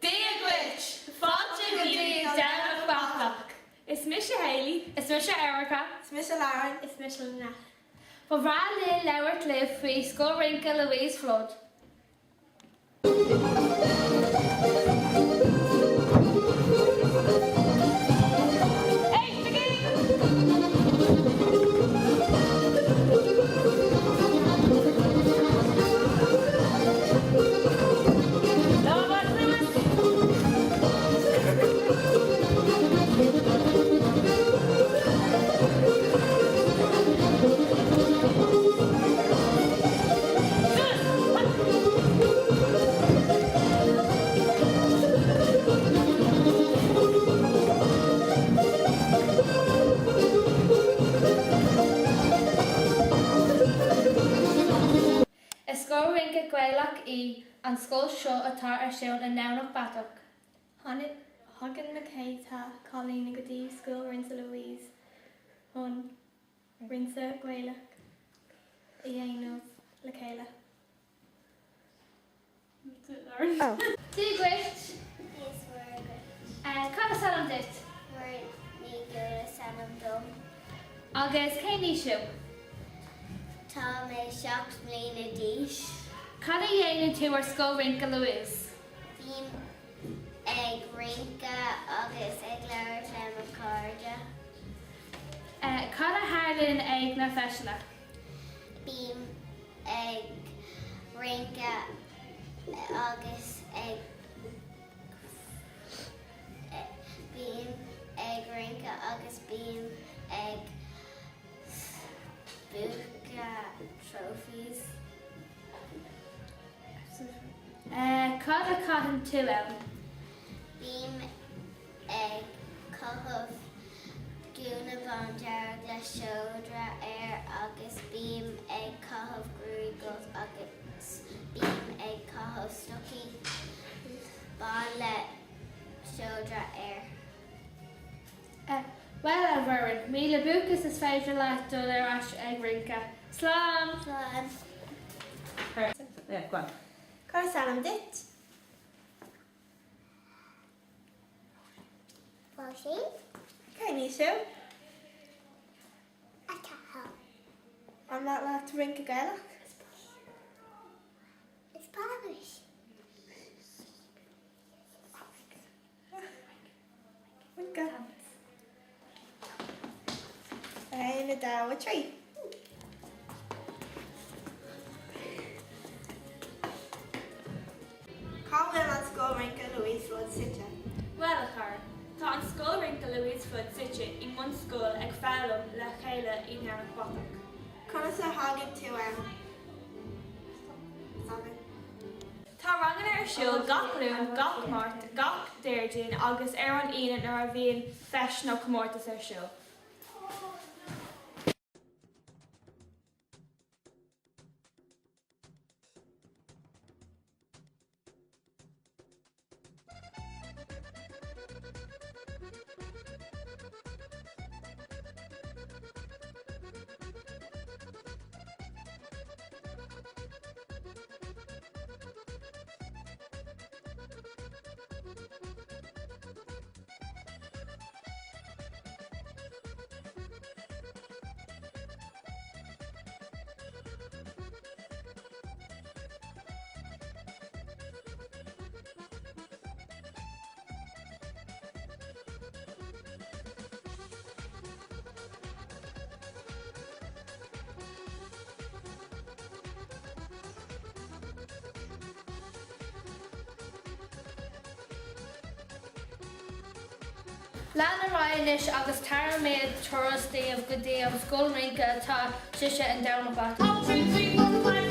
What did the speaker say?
Díagwich, fáilte gí Domhnach Beathach. Is Míle Hailey, is Míle Erica, Is Míle Lauren, Is Míle Linn. Ba bhrá le leabhar cliff faoi Scoil Rince Louise Flood. Is Scoil Rince Gaelach an scoil seo atá ar siúl in Domhnach Beathach. Tugann na céitá Colleen go dtí Scoil Rince Louise chun rinse Gaelach I dhéanamh le chéile. Díagwich, Is Margaret. Cad a salam dit, We're Míle Sanam Dom. agus cé ní siú. Tá mé seacht mbliana díos. Cad a dhéanann tú ar Scoil Rince Louise? Bhím ag rince agus ag leabhar le mo cáirde. Cad a háirlinn ag na feisina? Bhím ag rince agus ag bhím ag rince agus bhím ag buíochas trophies. Cad a caitheann tú ann? Bhím ag cothmh gúna bandearg le seodra agus bhím ag cothmh grúigos agus bhím ag cothmh stocaí bán le seodra Well Everin, Míle buíochas is féidir leat dul ar ais ag rince. Slán! Slán. Yeah, go on. Cad a salam dit. Fáil Cé ní siú. a cathal. An that leat rince Gaelach. It's Spanish. Rince. Na dawa tree. CUireann an Scoil Rince Louise Flood site. Well chur, tá an Scoil Rince Louise Flood site I mbun scoil ag fearr le chéile I Domhnach Beathach. Conna sa hagan tú Tá rangan ar siúl gach lún, gach mát, gach déirgin agus ar an aonan ar a bhíon feis nó comórtas ar siúl. Lean a roilis agus taitneamh turas daobh go dtí Scoil Rince atá siise in Domhnach Beathach. 1, 2, 3, 4, 5